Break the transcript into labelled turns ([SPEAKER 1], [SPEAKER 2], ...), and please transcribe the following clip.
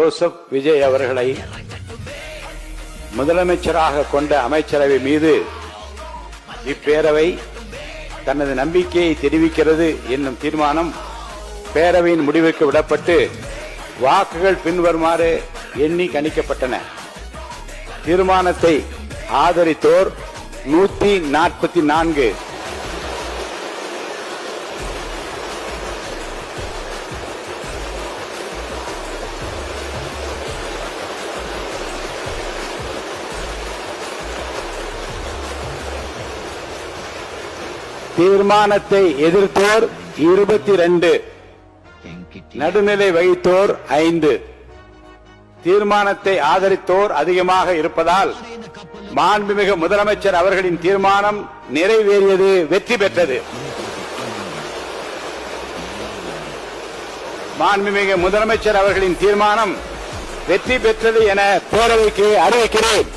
[SPEAKER 1] Joseph Vijay அவர்களை முதலமைச்சராக கொண்ட அமைச்சரவை மீது இப்பேரவை தனது நம்பிக்கையை தெரிவிக்கிறது என்னும் தீர்மானம் பேரவையின் முடிவுக்கு விடப்பட்டு வாக்குகள் பின்வருமாறு எண்ணி கணிக்கப்பட்டன. தீர்மானத்தை ஆதரித்தோர் 144, தீர்மானத்தை எதிர்த்தோர் 22, நடுநிலை வகித்தோர் 5. தீர்மானத்தை ஆதரித்தோர் அதிகமாக இருப்பதால் மாண்புமிகு முதலமைச்சர் அவர்களின் தீர்மானம் நிறைவேறியது, வெற்றி பெற்றது. மாண்புமிகு முதலமைச்சர் அவர்களின் தீர்மானம் வெற்றி பெற்றது என பேரவைக்கு அறிவிக்கிறேன்.